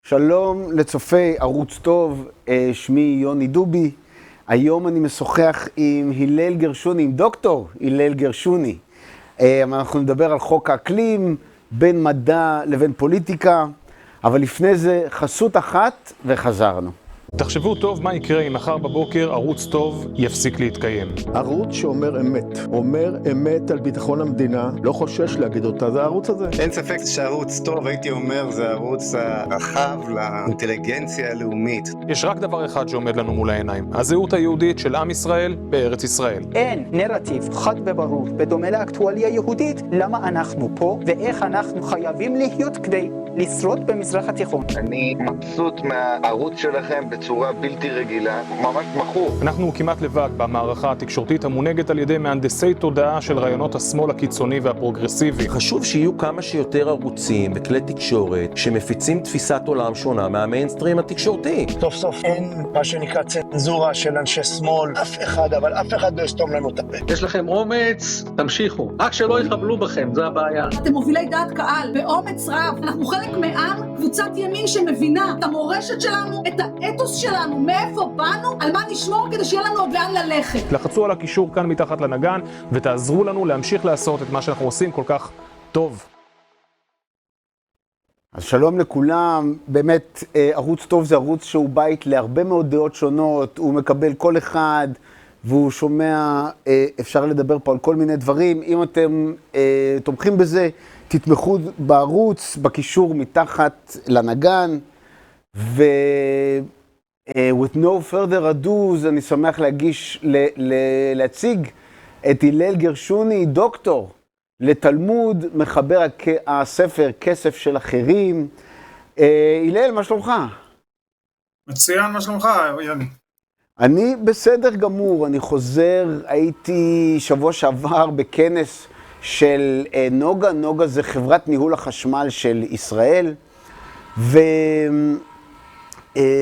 שלום לצופי ערוץ טוב, שמי יוני דובי. היום אני משוחח עם הלל גרשוני, עם דוקטור הלל גרשוני. אנחנו נדבר על חוק האקלים, בין מדע לבין פוליטיקה, אבל לפני זה חסות אחת וחזרנו. תחשבו טוב מה יקרה אם מחר בבוקר ערוץ טוב יפסיק להתקיים. ערוץ שאומר אמת, אומר אמת על ביטחון המדינה, לא חושש להגיד אותה, זה הערוץ הזה. אין ספק שערוץ טוב, הייתי אומר, זה הערוץ הרחב לאינטליגנציה הלאומית. יש רק דבר אחד שעומד לנו מול העיניים, הזהות היהודית של עם ישראל בארץ ישראל. אין נרטיב חד וברור, בדומה לאקטואליה יהודית, למה אנחנו פה ואיך אנחנו חייבים להיות כדי לשרוד במזרח התיכון. אני מבסוט מהערוץ שלכם בצורה בלתי רגילה, ממש מכור. אנחנו כמעט לבד במערכה התקשורתית המונהגת על ידי מהנדסי תודעה של רעיונות השמאל הקיצוני והפרוגרסיבי. חשוב שיהיו כמה שיותר ערוצים וכלי תקשורת שמפיצים תפיסת עולם שונה מהמיינסטרים התקשורתי. סוף סוף אין מה שנקרא צנזורה של אנשי שמאל, אף אחד לא יסתום לנו את הפה. יש לכם אומץ, תמשיכו. רק שלא יחבלו בכם, זה הבעיה. אתם מובילי דעת קהל, באומץ רב. אנחנו חלק מעם, קבוצת ימין שמבינה את המורשת שלנו, את האתוס שלנו, מאיפה באנו, על מה נשמור כדי שיהיה לנו עוד לאן ללכת. לחצו על הקישור כאן מתחת לנגן ותעזרו לנו להמשיך לעשות את מה שאנחנו עושים כל כך טוב. אז שלום לכולם, באמת ערוץ טוב זה ערוץ שהוא בית להרבה מאוד דעות שונות, הוא מקבל כל אחד והוא שומע, אפשר לדבר פה על כל מיני דברים. אם אתם תומכים בזה, תתמכו בערוץ, בקישור מתחת לנגן. with no further ado, אני שמח להציג את הלל גרשוני, דוקטור לתלמוד, מחבר הספר כסף של אחרים. הלל, מה שלומך? מצוין, מה שלומך, יוני? אני בסדר גמור, אני חוזר, הייתי שבוע שעבר בכנס של נוגה. נוגה זה חברת ניהול החשמל של ישראל,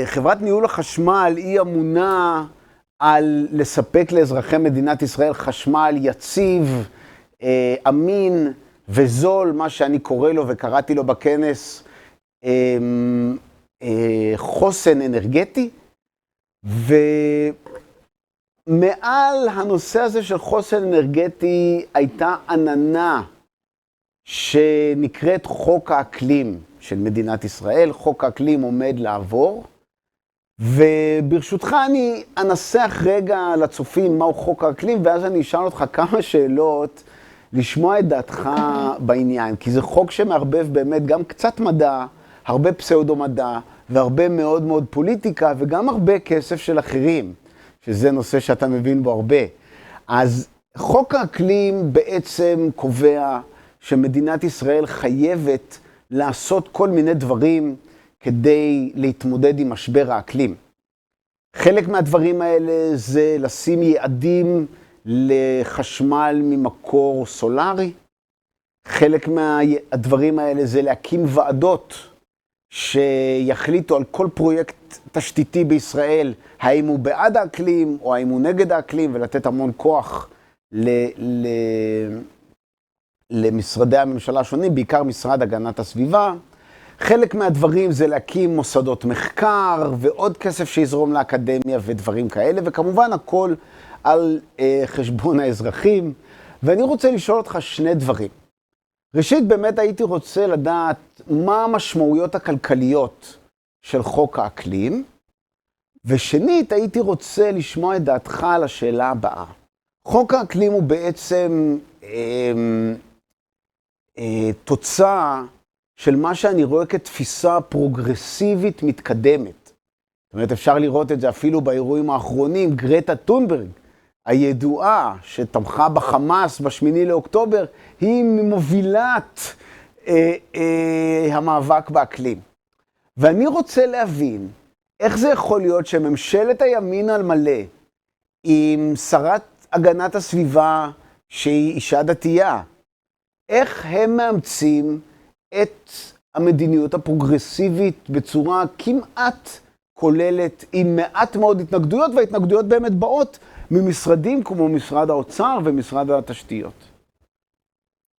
וחברת ניהול החשמל היא אמונה על לספק לאזרחי מדינת ישראל חשמל יציב, אמין וזול, מה שאני קורא לו וקראתי לו בכנס חוסן אנרגטי. ומעל הנושא הזה של חוסן אנרגטי הייתה עננה שנקראת חוק האקלים של מדינת ישראל. חוק האקלים עומד לעבור, וברשותך אני אנסח רגע לצופים מהו חוק האקלים, ואז אני אשאל אותך כמה שאלות לשמוע את דעתך בעניין, כי זה חוק שמערבב באמת גם קצת מדע, הרבה פסאודו מדע, והרבה מאוד מאוד פוליטיקה, וגם הרבה כסף של אחרים, שזה נושא שאתה מבין בו הרבה. אז חוק האקלים בעצם קובע שמדינת ישראל חייבת לעשות כל מיני דברים כדי להתמודד עם משבר האקלים. חלק מהדברים האלה זה לשים יעדים לחשמל ממקור סולרי. חלק מהדברים האלה זה להקים ועדות שיחליטו על כל פרויקט תשתיתי בישראל, האם הוא בעד האקלים או האם הוא נגד האקלים, ולתת המון כוח למשרדי הממשלה השונים, בעיקר משרד הגנת הסביבה. חלק מהדברים זה להקים מוסדות מחקר ועוד כסף שיזרום לאקדמיה ודברים כאלה, וכמובן הכל על חשבון האזרחים. ואני רוצה לשאול אותך שני דברים. ראשית, באמת הייתי רוצה לדעת מה המשמעויות הכלכליות של חוק האקלים, ושנית, הייתי רוצה לשמוע את דעתך על השאלה הבאה. חוק האקלים הוא בעצם תוצאה של מה שאני רואה כתפיסה פרוגרסיבית מתקדמת. זאת אומרת, אפשר לראות את זה אפילו באירועים האחרונים. גרטה טונברג, הידועה שתמכה בחמאס בשמיני לאוקטובר, היא ממובילת המאבק באקלים. ואני רוצה להבין איך זה יכול להיות שממשלת הימין על מלא, עם שרת הגנת הסביבה שהיא אישה דתייה, איך הם מאמצים את המדיניות הפרוגרסיבית בצורה כמעט כוללת, עם מעט מאוד התנגדויות, וההתנגדויות באמת באות ממשרדים כמו משרד האוצר ומשרד התשתיות.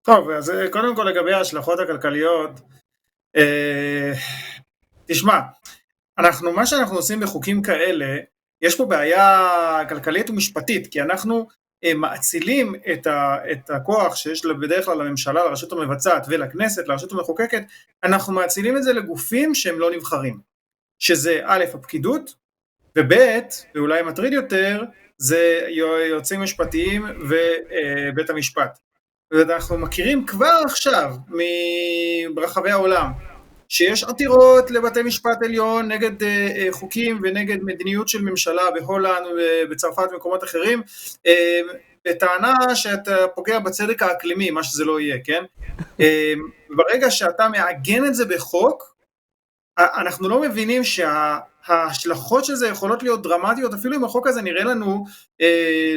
טוב, אז קודם כל לגבי ההשלכות הכלכליות, תשמע, מה שאנחנו עושים בחוקים כאלה, יש פה בעיה כלכלית ומשפטית, כי אנחנו מאצילים את הכוח שיש בדרך כלל לממשלה, לרשות המבצעת ולכנסת, לרשות המחוקקת, אנחנו מאצילים את זה לגופים שהם לא נבחרים, שזה א', הפקידות, וב', ואולי מטריד יותר, זה יועצים משפטיים ובית המשפט. ואנחנו מכירים כבר עכשיו ברחבי העולם, שיש עתירות לבתי משפט עליון נגד חוקים ונגד מדיניות של ממשלה בהולנד ובצרפת ומקומות אחרים, בטענה שאתה פוגע בצדק האקלימי, מה שזה לא יהיה, כן? ברגע שאתה מעגן את זה בחוק, אנחנו לא מבינים שההשלכות של זה יכולות להיות דרמטיות, אפילו אם החוק הזה נראה לנו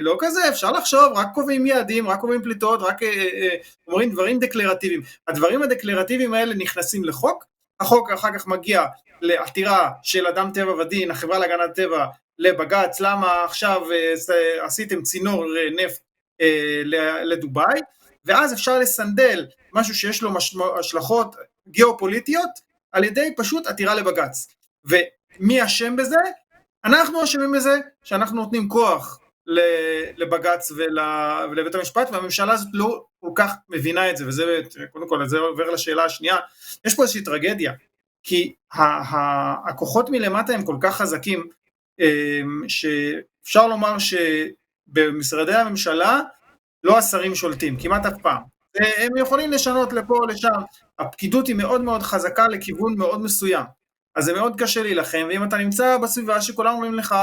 לא כזה, אפשר לחשוב, רק קובעים יעדים, רק קובעים פליטות, רק אומרים דברים דקלרטיביים. הדברים הדקלרטיביים האלה נכנסים לחוק, החוק אחר כך מגיע לעתירה של אדם טבע ודין, החברה להגנת טבע, לבג"ץ, למה עכשיו עשיתם צינור נפט לדובאי, ואז אפשר לסנדל משהו שיש לו השלכות גיאופוליטיות, על ידי פשוט עתירה לבג"ץ. ומי אשם בזה? אנחנו אשמים בזה, שאנחנו נותנים כוח לבג"ץ ולבית המשפט, והממשלה הזאת לא כל כך מבינה את זה, וזה, קודם כל, זה עובר לשאלה השנייה. יש פה איזושהי טרגדיה, כי הכוחות מלמטה הם כל כך חזקים, שאפשר לומר שבמשרדי הממשלה לא השרים שולטים, כמעט אף פעם. הם יכולים לשנות לפה או לשם, הפקידות היא מאוד מאוד חזקה לכיוון מאוד מסוים, אז זה מאוד קשה להילחם, ואם אתה נמצא בסביבה שכולם אומרים לך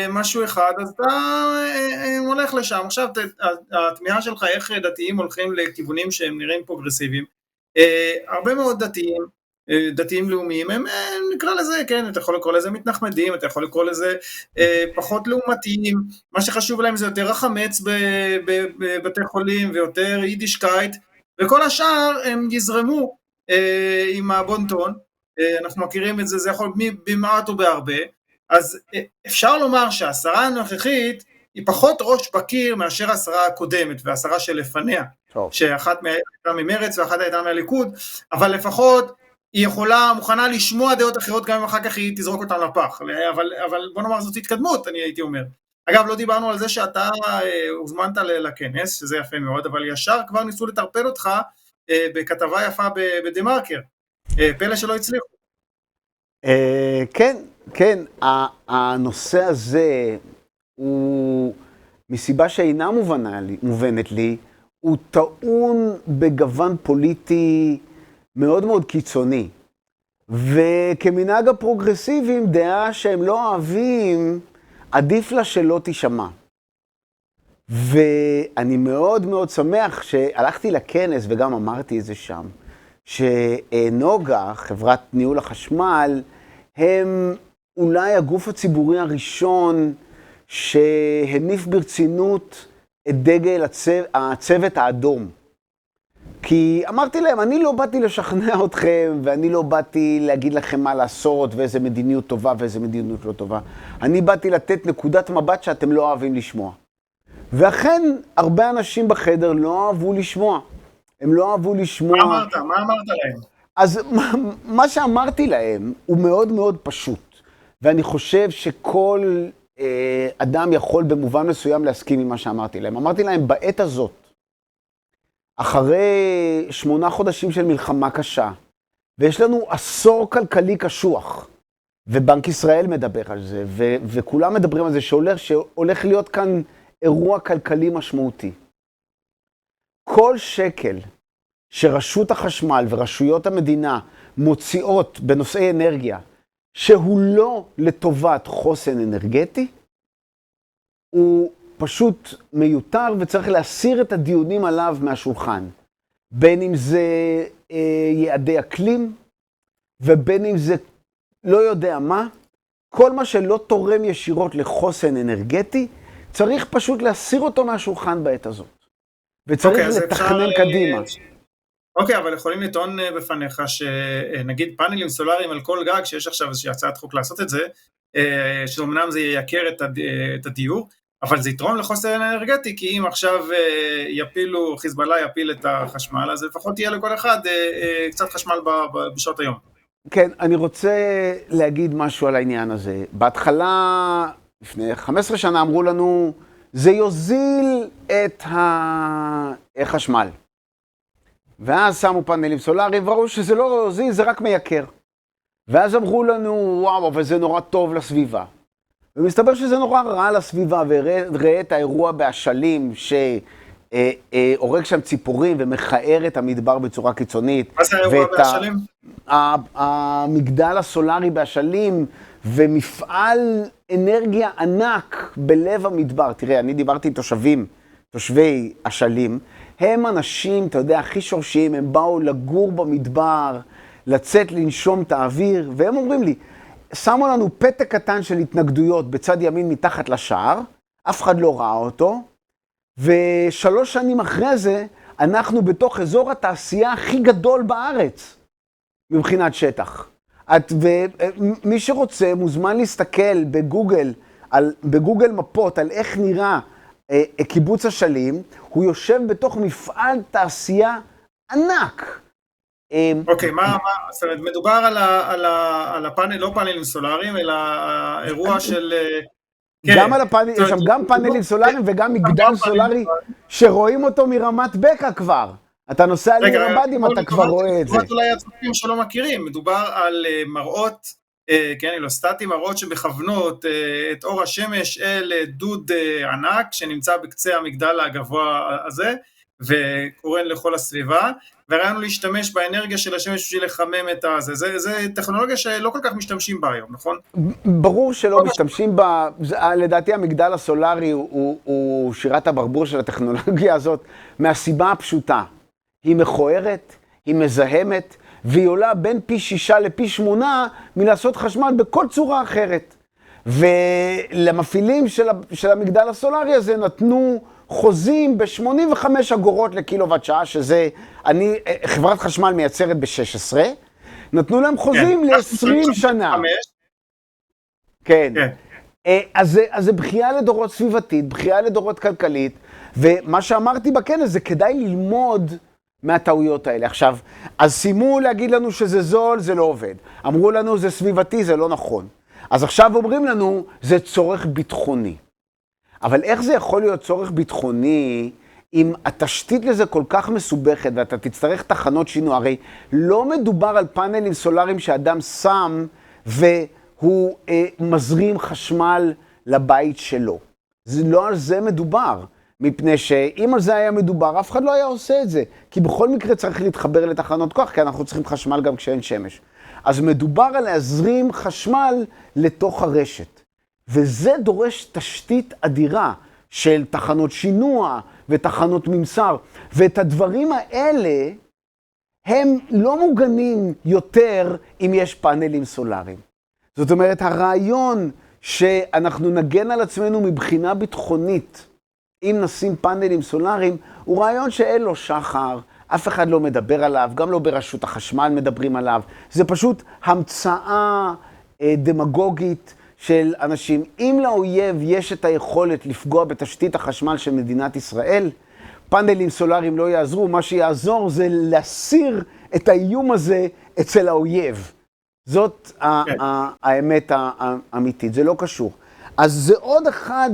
משהו אחד, אז אתה הולך לשם. עכשיו התמיהה שלך איך דתיים הולכים לכיוונים שהם נראים פרוגרסיביים, הרבה מאוד דתיים לאומיים, הם נקרא לזה, כן, אתה יכול לקרוא לזה מתנחמדים, אתה יכול לקרוא לזה פחות לעומתיים, מה שחשוב להם זה יותר החמץ בבתי חולים, ויותר יידישקייט, וכל השאר הם יזרמו עם הבונטון, אנחנו מכירים את זה, זה יכול במעט או בהרבה, אז אפשר לומר שהשרה הנוכחית היא פחות ראש בקיר מאשר השרה הקודמת, והשרה שלפניה, שאחת הייתה ממרץ ואחת הייתה מהליכוד, אבל לפחות היא מוכנה לשמוע דעות אחרות, גם אם אחר כך היא תזרוק אותן לפח, אבל בוא נאמר זאת התקדמות, אני הייתי אומר. אגב, לא דיברנו על זה שאתה הוזמנת לכנס, שזה יפה מאוד, אבל ישר כבר ניסו לטרפד אותך בכתבה יפה בדה-מרקר, פלא שלא הצליחו. כן, הנושא הזה הוא, מסיבה שאינה מובנת לי, הוא טעון בגוון פוליטי מאוד מאוד קיצוני. וכמנהג הפרוגרסיביים, דעה שהם לא אוהבים, עדיף לה שלא תשמע. ואני מאוד מאוד שמח שהלכתי לכנס וגם אמרתי את זה שם, שנוגה, חברת ניהול החשמל, הם אולי הגוף הציבורי הראשון שהניף ברצינות את דגל הצוות האדום. כי אמרתי להם, אני לא באתי לשכנע אתכם, ואני לא באתי להגיד לכם מה לעשות, ואיזה מדיניות טובה ואיזה מדיניות לא טובה. אני באתי לתת נקודת מבט שאתם לא אוהבים לשמוע. ואכן, הרבה אנשים בחדר לא אהבו לשמוע. הם לא אהבו לשמוע. מה אמרת להם? אז מה שאמרתי להם הוא מאוד מאוד פשוט. ואני חושב שכל אדם יכול במובן מסוים להסכים עם מה שאמרתי להם. אמרתי להם, בעת הזאת, אחרי 8 חודשים של מלחמה קשה, ויש לנו עשור כלכלי קשוח, ובנק ישראל מדבר על זה, וכולם מדברים על זה, שהולך להיות כאן אירוע כלכלי משמעותי. כל שקל שרשות החשמל ורשויות המדינה מוציאות בנושאי אנרגיה, שהוא לא לטובת חוסן אנרגטי, הוא פשוט מיותר וצריך להסיר את הדיונים עליו מהשולחן. בין אם זה יעדי אקלים, ובין אם זה לא יודע מה, כל מה שלא תורם ישירות לחוסן אנרגטי, צריך פשוט להסיר אותו מהשולחן בעת הזאת. וצריך לתכנן קדימה. אוקיי, אבל יכולים לטעון בפניך שנגיד פאנלים סולאריים על כל גג, שיש עכשיו איזושהי הצעת חוק לעשות את זה, שאומנם זה יקר את הדיור, אבל זה יתרום לחוסן אנרגטי, כי אם עכשיו חיזבאללה יפיל את החשמל, אז לפחות תהיה לכל אחד קצת חשמל בשעות היום. כן, אני רוצה להגיד משהו על העניין הזה. בהתחלה, לפני 15 שנה אמרו לנו, זה יוזיל את החשמל. ואז שמו פאנלים סולאריים, וראו שזה לא יוזיל, זה רק מייקר. ואז אמרו לנו, וואו, אבל זה נורא טוב לסביבה. ומסתבר שזה נורא רע לסביבה, וראה את האירוע באשלים, שהורג שם ציפורים ומכער את המדבר בצורה קיצונית. מה זה האירוע באשלים? המגדל הסולארי באשלים, ומפעל אנרגיה ענק בלב המדבר. תראה, אני דיברתי עם תושבי אשלים, הם אנשים, אתה יודע, הכי שורשיים, הם באו לגור במדבר, לצאת לנשום את האוויר, והם אומרים לי, שמו לנו פתק קטן של התנגדויות בצד ימין מתחת לשער, אף אחד לא ראה אותו, ו3 שנים אחרי זה, אנחנו בתוך אזור התעשייה הכי גדול בארץ, מבחינת שטח. ומי שרוצה מוזמן להסתכל בגוגל מפות על איך נראה קיבוץ אשלים, הוא יושב בתוך מפעל תעשייה ענק. אוקיי, זאת אומרת, מדובר על הפאנל, לא פאנלים סולאריים, אלא האירוע של... גם על הפאנל, יש שם גם פאנלים סולאריים וגם מגדל סולארי שרואים אותו מרמת בקע כבר. אתה נוסע לרבדים, אתה כבר רואה את זה. אולי הצופים שלא מכירים, מדובר על מראות, כן, אילוסטטים, מראות שמכוונות את אור השמש אל דוד ענק שנמצא בקצה המגדל הגבוה הזה, וקורן לכל הסביבה, והרעיון להשתמש באנרגיה של השמש בשביל לחמם את הזה. זה טכנולוגיה שלא כל כך משתמשים בה היום, נכון? ברור שלא משתמשים בה, לדעתי המגדל הסולארי הוא שירת הברבור של הטכנולוגיה הזאת, מהסיבה הפשוטה. היא מכוערת, היא מזהמת, והיא עולה בין פי 6 לפי 8 מלעשות חשמל בכל צורה אחרת. ולמפעילים של המגדל הסולארי הזה נתנו חוזים ב-85 אגורות לקילוואט שעה, שזה, חברת חשמל מייצרת ב-16, נתנו להם חוזים ל-20 שנה. כן. אז זה בחייה לדורות סביבתית, בחייה לדורות כלכלית, ומה שאמרתי בכנס זה כדאי ללמוד מהטעויות האלה. עכשיו, אז סיימו להגיד לנו שזה זול, זה לא עובד. אמרו לנו זה סביבתי, זה לא נכון. אז עכשיו אומרים לנו, זה צורך ביטחוני. אבל איך זה יכול להיות צורך ביטחוני אם התשתית לזה כל כך מסובכת ואתה תצטרך תחנות שינוע? הרי לא מדובר על פאנלים סולאריים שאדם שם והוא מזרים חשמל לבית שלו. זה לא על זה מדובר, מפני שאם על זה היה מדובר, אף אחד לא היה עושה את זה. כי בכל מקרה צריך להתחבר לתחנות כוח, כי אנחנו צריכים חשמל גם כשאין שמש. אז מדובר על להזרים חשמל לתוך הרשת. וזה דורש תשתית אדירה של תחנות שינוע ותחנות ממסר. ואת הדברים האלה הם לא מוגנים יותר אם יש פאנלים סולאריים. זאת אומרת, הרעיון שאנחנו נגן על עצמנו מבחינה ביטחונית, אם נשים פאנלים סולאריים, הוא רעיון שאין לו שחר, אף אחד לא מדבר עליו, גם לא ברשות החשמל מדברים עליו. זה פשוט המצאה דמגוגית של אנשים. אם לאויב יש את היכולת לפגוע בתשתית החשמל של מדינת ישראל, פאנלים סולאריים לא יעזרו, מה שיעזור זה להסיר את האיום הזה אצל האויב. זאת האמת האמיתית, זה לא קשור. אז זה עוד אחד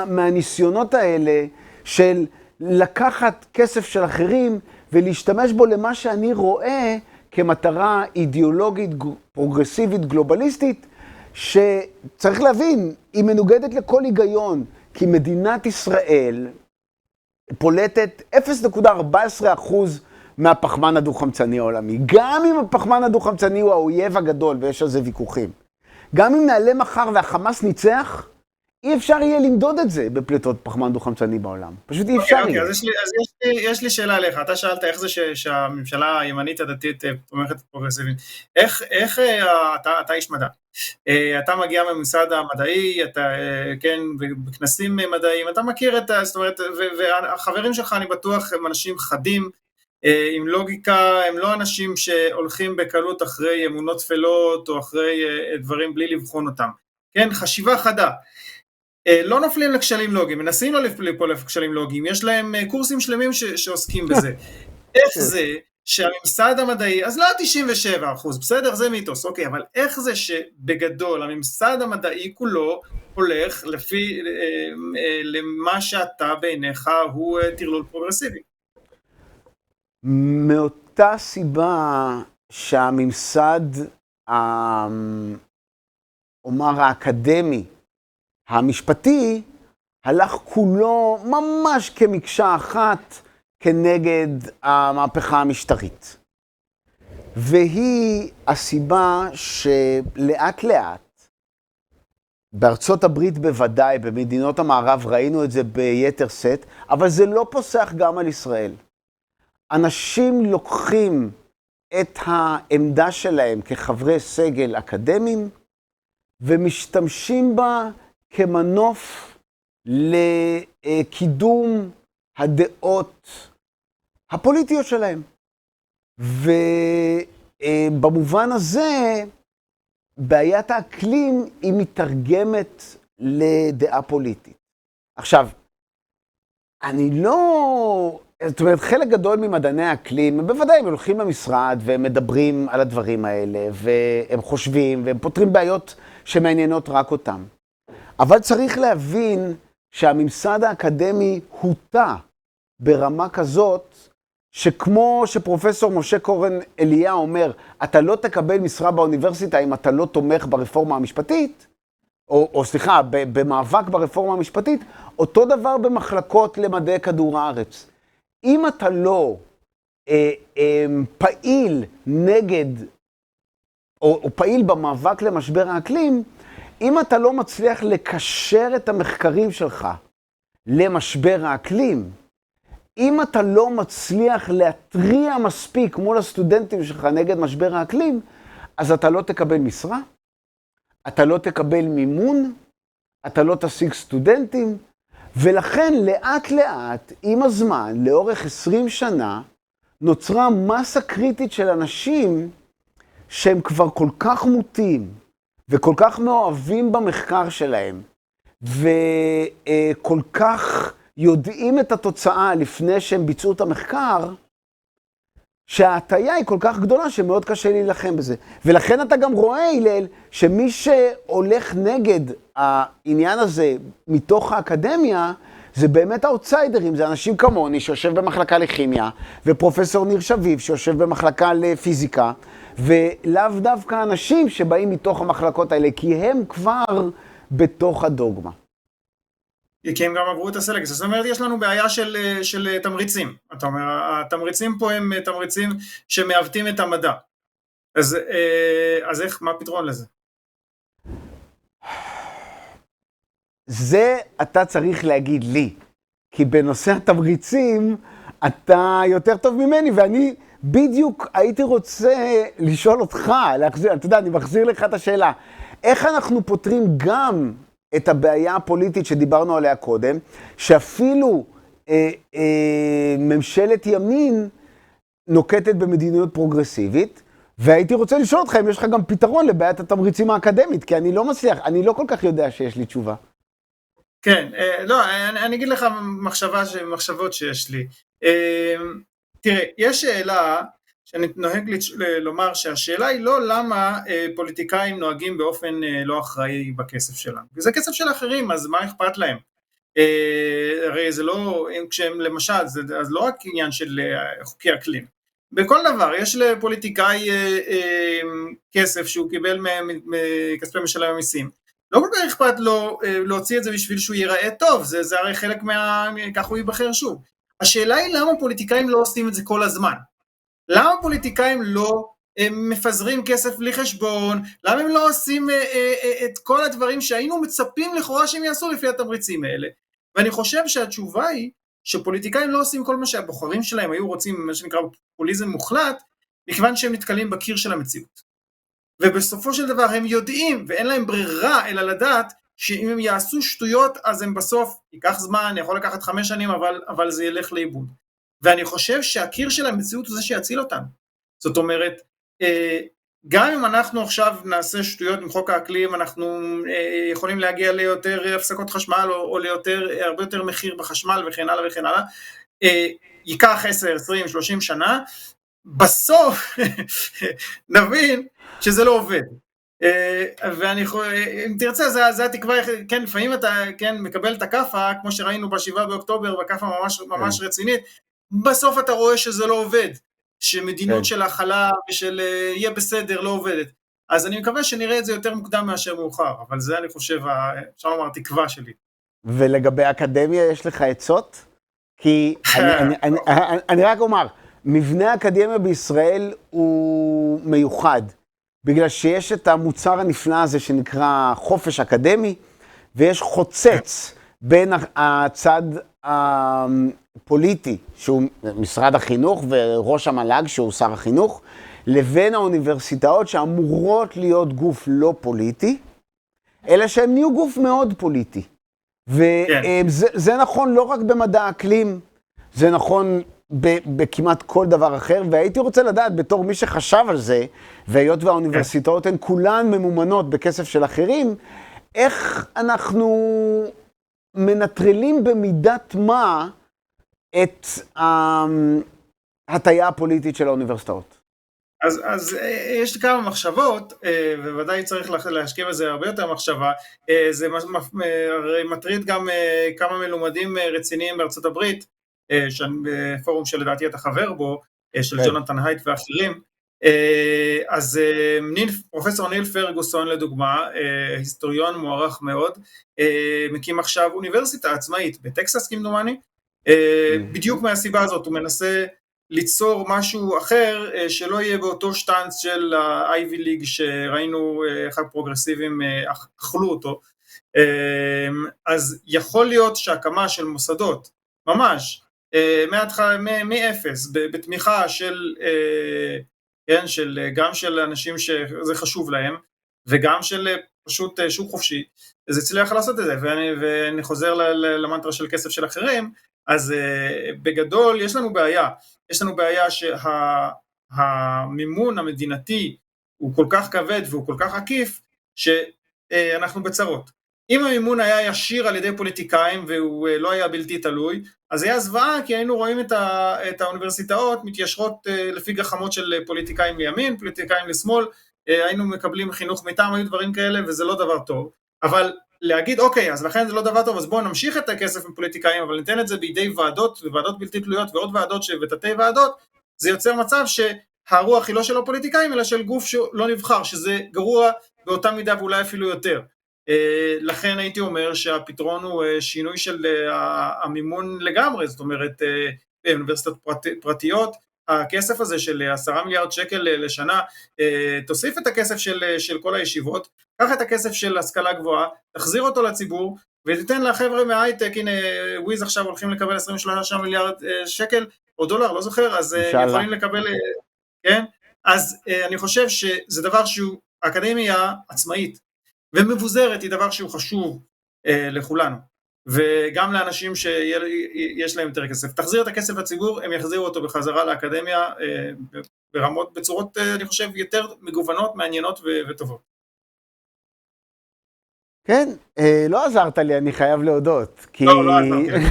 מהניסיונות האלה של לקחת כסף של אחרים ולהשתמש בו למה שאני רואה כמטרה אידיאולוגית, פרוגרסיבית, גלובליסטית, שצריך להבין, היא מנוגדת לכל היגיון, כי מדינת ישראל פולטת 0.14% מהפחמן הדו-חמצני העולמי. גם אם הפחמן הדו-חמצני הוא האויב הגדול, ויש על זה ויכוחים. גם אם נעלה מחר והחמאס ניצח, אי אפשר יהיה למדוד את זה בפליטות פחמן דו-חמצני בעולם. פשוט אי אפשר יהיה. אז יש לי שאלה עליך. אתה שאלת איך זה שהממשלה הימנית הדתית תומכת פרוגרסיבית. איך אתה איש מדע? אתה מגיע ממסד המדעי, אתה, כן, בכנסים מדעיים, אתה מכיר את, זאת אומרת, והחברים שלך אני בטוח הם אנשים חדים, עם לוגיקה, הם לא אנשים שהולכים בקלות אחרי אמונות תפלות או אחרי דברים בלי לבחון אותם. כן, חשיבה חדה. לא נופלים לכשלים לוגיים, מנסים לא ליפול לכשלים לוגיים, יש להם קורסים שלמים שעוסקים בזה. איך זה שהממסד המדעי, אז לא 97%, בסדר, זה מיתוס, אוקיי, אבל איך זה שבגדול הממסד המדעי כולו הולך לפי, למה שאתה בעיניך הוא טרלול פרוגרסיבי? מאותה סיבה שהממסד, אומר האקדמי, המשפטי, הלך כולו ממש כמקשה אחת כנגד המהפכה המשטרית. והיא הסיבה שלאט לאט, בארצות הברית בוודאי, במדינות המערב ראינו את זה ביתר סט, אבל זה לא פוסח גם על ישראל. אנשים לוקחים את העמדה שלהם כחברי סגל אקדמיים, ומשתמשים בה כמנוף לקידום הדעות הפוליטיות שלהם. ובמובן הזה, בעיית האקלים היא מתרגמת לדעה פוליטית. עכשיו, אני לא... זאת אומרת, חלק גדול ממדעני האקלים, בוודאי הם הולכים למשרד והם מדברים על הדברים האלה, והם חושבים והם פותרים בעיות שמעניינות רק אותם. אבל צריך להבין שהממסד האקדמי הוטה ברמה כזאת, שכמו שפרופסור משה קורן אליה אומר, אתה לא תקבל משרה באוניברסיטה אם אתה לא תומך ברפורמה המשפטית, או סליחה, במאבק ברפורמה המשפטית, אותו דבר במחלקות למדעי כדור הארץ. אם אתה לא פעיל נגד, או פעיל במאבק למשבר האקלים, אם אתה לא מצליח לקשר את המחקרים שלך למשבר האקלים, אם אתה לא מצליח להטריע מספיק מול הסטודנטים שלך נגד משבר האקלים, אז אתה לא תקבל משרה, אתה לא תקבל מימון, אתה לא תשיג סטודנטים, ולכן לאט לאט, עם הזמן, לאורך 20 שנה, נוצרה מסה קריטית של אנשים שהם כבר כל כך מוטים, וכל כך מאוהבים במחקר שלהם, וכל כך יודעים את התוצאה לפני שהם ביצעו את המחקר, שההטיה היא כל כך גדולה שמאוד קשה להילחם בזה. ולכן אתה גם רואה, הלל, שמי שהולך נגד העניין הזה מתוך האקדמיה, זה באמת האוטסיידרים, זה אנשים כמוני שיושב במחלקה לכימיה, ופרופסור ניר שביב שיושב במחלקה לפיזיקה, ולאו דווקא אנשים שבאים מתוך המחלקות האלה, כי הם כבר בתוך הדוגמה. כי הם גם עברו את הסלקציה. זאת אומרת, יש לנו בעיה של תמריצים. אתה אומר, התמריצים פה הם תמריצים שמעוותים את המדע. אז איך, מה הפתרון לזה? זה אתה צריך להגיד לי, כי בנושא התמריצים אתה יותר טוב ממני, ואני בדיוק הייתי רוצה לשאול אותך, אתה יודע, אני מחזיר לך את השאלה, איך אנחנו פותרים גם את הבעיה הפוליטית שדיברנו עליה קודם, שאפילו ממשלת ימין נוקטת במדיניות פרוגרסיבית, והייתי רוצה לשאול אותך אם יש לך גם פתרון לבעיית התמריצים האקדמית, כי אני לא מצליח, אני לא כל כך יודע שיש לי תשובה. כן, לא, אני אגיד לך מחשבות שיש לי. תראה, יש שאלה שאני נוהג לומר שהשאלה היא לא למה פוליטיקאים נוהגים באופן לא אחראי בכסף שלהם. וזה כסף של אחרים, אז מה אכפת להם? הרי זה לא, כשהם למשל, אז לא רק עניין של חוקי אקלים. בכל דבר, יש לפוליטיקאי כסף שהוא קיבל מכספי משלם המיסים. לא כל כך אכפת לו להוציא את זה בשביל שהוא ייראה טוב, זה הרי חלק כך הוא ייבחר שוב. השאלה היא למה פוליטיקאים לא עושים את זה כל הזמן? למה פוליטיקאים לא מפזרים כסף בלי חשבון? למה הם לא עושים את כל הדברים שהיינו מצפים לכאורה שהם יעשו לפי התמריצים האלה? ואני חושב שהתשובה היא שפוליטיקאים לא עושים כל מה שהבוחרים שלהם היו רוצים, מה שנקרא פופוליזם מוחלט, מכיוון שהם נתקלים בקיר של המציאות. ובסופו של דבר הם יודעים, ואין להם ברירה אלא לדעת, שאם הם יעשו שטויות, אז הם בסוף, ייקח זמן, יכול לקחת 5 שנים, אבל זה ילך לאיבוד. ואני חושב שהקיר של המציאות הוא זה שיציל אותם. זאת אומרת, גם אם אנחנו עכשיו נעשה שטויות עם חוק האקלים, אנחנו יכולים להגיע ליותר הפסקות חשמל, או הרבה יותר מחיר בחשמל, וכן הלאה וכן הלאה, ייקח 10, 20, 30 שנה, בסוף נבין שזה לא עובד. אם תרצה, זה התקווה, כן, לפעמים אתה מקבל את הכאפה, כמו שראינו ב7 באוקטובר, בכאפה ממש רצינית, בסוף אתה רואה שזה לא עובד, שמדיניות של הכלה ושל יהיה בסדר לא עובדת. אז אני מקווה שנראה את זה יותר מוקדם מאשר מאוחר, אבל זה אני חושב, אפשר לומר, התקווה שלי. ולגבי האקדמיה יש לך עצות? כי אני רק אומר, מבנה האקדמיה בישראל הוא מיוחד, בגלל שיש את המוצר הנפלא הזה שנקרא חופש אקדמי, ויש חוצץ בין הצד הפוליטי, שהוא משרד החינוך, וראש המל"ג, שהוא שר החינוך, לבין האוניברסיטאות שאמורות להיות גוף לא פוליטי, אלא שהם נהיו גוף מאוד פוליטי. וזה נכון לא רק במדע האקלים, זה נכון בכמעט כל דבר אחר, והייתי רוצה לדעת בתור מי שחשב על זה, והיות והאוניברסיטאות הן כולן ממומנות בכסף של אחרים, איך אנחנו מנטרלים במידת מה את ההטיה הפוליטית של האוניברסיטאות? אז יש כמה מחשבות, ובוודאי צריך להשקיע בזה הרבה יותר מחשבה. זה מטריד גם כמה מלומדים רציניים בארצות הברית, פורום שלדעתי אתה חבר בו, של ג'ונתן הייט ואחרים. אז פרופסור ניל פרגוסון לדוגמה, היסטוריון מוערך מאוד, מקים עכשיו אוניברסיטה עצמאית בטקסס כמדומני, בדיוק מהסיבה הזאת, הוא מנסה ליצור משהו אחר שלא יהיה באותו שטנץ של ה-Ivy League שראינו איך הפרוגרסיבים אכלו אותו. אז יכול להיות שהקמה של מוסדות, ממש, מאפס, בתמיכה של גם של אנשים שזה חשוב להם, וגם של פשוט שוק חופשי, זה הצליח לעשות את זה, ואני חוזר למנטרה של כסף של אחרים, אז בגדול יש לנו בעיה שהמימון המדינתי הוא כל כך כבד והוא כל כך עקיף, שאנחנו בצרות. אם המימון היה ישיר על ידי פוליטיקאים והוא לא היה בלתי תלוי, אז היה זוועה, כי היינו רואים את האוניברסיטאות מתיישרות לפי גחמות של פוליטיקאים לימין, פוליטיקאים לשמאל, היינו מקבלים חינוך מטעם, היו דברים כאלה, וזה לא דבר טוב. אבל להגיד, אוקיי, אז לכן זה לא דבר טוב, אז בואו נמשיך את הכסף עם פוליטיקאים, אבל ניתן את זה בידי ועדות, וועדות בלתי תלויות, ועוד ועדות ותתי ועדות, זה יוצר מצב שהרוח היא לא של הפוליטיקאים, אלא של גוף שלא נבחר, שזה גרוע באותה מידה ואולי אפילו יותר. לכן הייתי אומר שהפתרון הוא שינוי של המימון לגמרי, זאת אומרת, באוניברסיטות פרטיות, הכסף הזה של 10 מיליארד שקל לשנה, תוסיף את הכסף של כל הישיבות, קח את הכסף של השכלה גבוהה, תחזיר אותו לציבור, ותיתן לחבר'ה מההייטק, הנה וויז עכשיו הולכים לקבל 23 מיליארד שקל, או דולר, לא זוכר, אז יכולים לקבל, כן? אז אני חושב שזה דבר שהוא, האקדמיה עצמאית, ומבוזרת היא דבר שהוא חשוב לכולנו, וגם לאנשים שיש להם יותר כסף. תחזיר את הכסף לציבור, הם יחזירו אותו בחזרה לאקדמיה, ברמות, בצורות, אני חושב, יותר מגוונות, מעניינות וטובות. כן, לא עזרת לי, אני חייב להודות. לא עזרתי.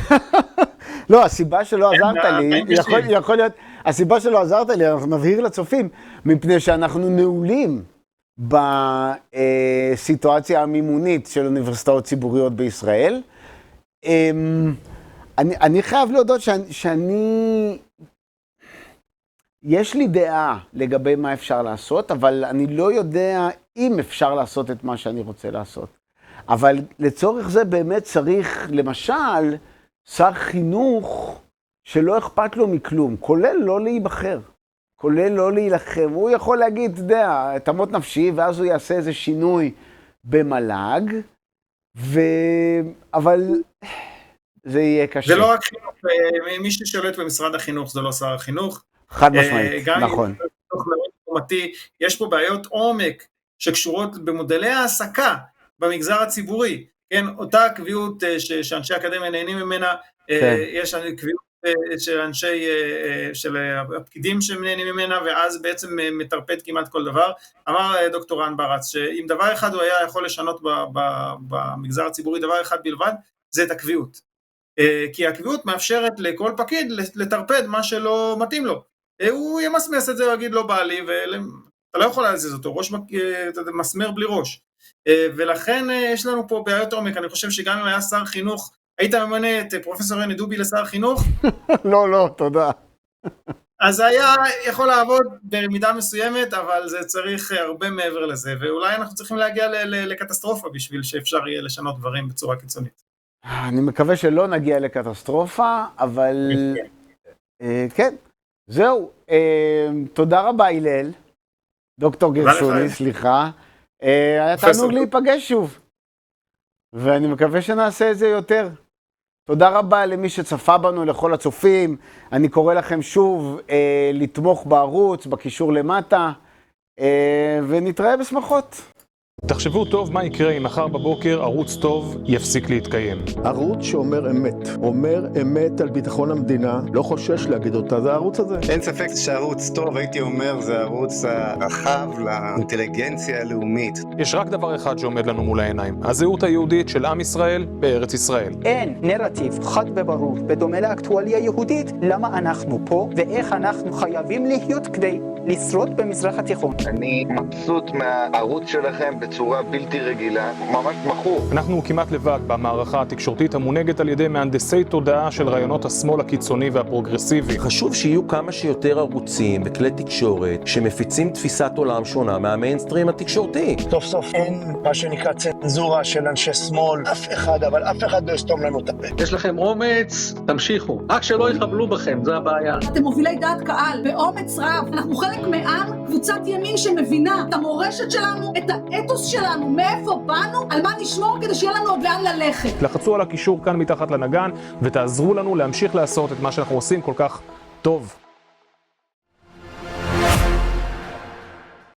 לא, הסיבה שלא עזרת לי, יכול להיות, הסיבה שלא עזרת לי, אנחנו נבהיר לצופים, מפני שאנחנו נעולים בסיטואציה המימונית של אוניברסיטאות ציבוריות בישראל. אני חייב להודות שאני, יש לי דעה לגבי מה אפשר לעשות, אבל אני לא יודע אם אפשר לעשות את מה שאני רוצה לעשות. אבל לצורך זה באמת צריך, למשל, שר חינוך שלא אכפת לו מכלום, כולל לא להיבחר, כולל לא להילחם. הוא יכול להגיד, אתה יודע, תמות נפשי, ואז הוא יעשה איזה שינוי במל"ג, אבל זה יהיה קשה. זה לא רק חינוך, מי ששולט במשרד החינוך זה לא שר החינוך. חד משמעית, נכון. יש פה בעיות עומק שקשורות במודלי העסקה במגזר הציבורי, כן, אותה קביעות שאנשי אקדמיה נהנים ממנה, יש קביעות של הפקידים שנהנים ממנה, ואז בעצם מטרפד כמעט כל דבר. אמר דוקטור רן ברץ, שאם דבר אחד הוא היה יכול לשנות במגזר הציבורי, דבר אחד בלבד, זה את הקביעות. כי הקביעות מאפשרת לכל פקיד לטרפד מה שלא מתאים לו. הוא ימסמס את זה, הוא יגיד לא בא לי, ואתה לא יכול להזיז אותו, מסמר בלי ראש. ולכן יש לנו פה בעיות עומק, אני חושב שגם אם היה שר חינוך, היית ממנה את פרופסור יוני דובי לשר חינוך? לא, תודה. אז היה יכול לעבוד במידה מסוימת, אבל זה צריך הרבה מעבר לזה, ואולי אנחנו צריכים להגיע לקטסטרופה בשביל שאפשר יהיה לשנות דברים בצורה קיצונית. אני מקווה שלא נגיע לקטסטרופה, אבל כן, זהו. תודה רבה, הלל. דוקטור גרשוני, סליחה. היה תענוג להיפגש שוב, ואני מקווה שנעשה את זה יותר. תודה רבה למי שצפה בנו, לכל הצופים. אני קורא לכם שוב לתמוך בערוץ, בקישור למטה, ונתראה בשמחות. תחשבו טוב מה יקרה אם מחר בבוקר ערוץ טוב יפסיק להתקיים. ערוץ שאומר אמת, אומר אמת על ביטחון המדינה, לא חושש להגיד אותה, זה הערוץ הזה. אין ספק שערוץ טוב, הייתי אומר, זה הערוץ הרחב לאינטליגנציה הלאומית. יש רק דבר אחד שעומד לנו מול העיניים, הזהות היהודית של עם ישראל בארץ ישראל. אין נרטיב חד וברור, בדומה לאקטואליה יהודית, למה אנחנו פה ואיך אנחנו חייבים להיות כדי לשרוד במזרח התיכון. אני מבסוט מהערוץ שלכם בצורה בלתי רגילה, ממש מכור. אנחנו כמעט לבד במערכה התקשורתית המונהגת על ידי מהנדסי תודעה של רעיונות השמאל הקיצוני והפרוגרסיבי. חשוב שיהיו כמה שיותר ערוצים וכלי תקשורת שמפיצים תפיסת עולם שונה מהמיינסטרים התקשורתי. סוף סוף אין מה שנקרא צנזורה של אנשי שמאל, אף אחד, אבל אף אחד לא יסתום לנו את הפה. יש לכם אומץ, תמשיכו. רק שלא יחבלו בכם, זה הבעיה. אתם מובילי דעת קהל, באומץ רב. אנחנו חלק מעם, קבוצת ימין שמבינה את המורשת שלנו, את האתוס שלנו, מאיפה באנו, על מה נשמור כדי שיהיה לנו עוד לאן ללכת. לחצו על הקישור כאן מתחת לנגן ותעזרו לנו להמשיך לעשות את מה שאנחנו עושים כל כך טוב.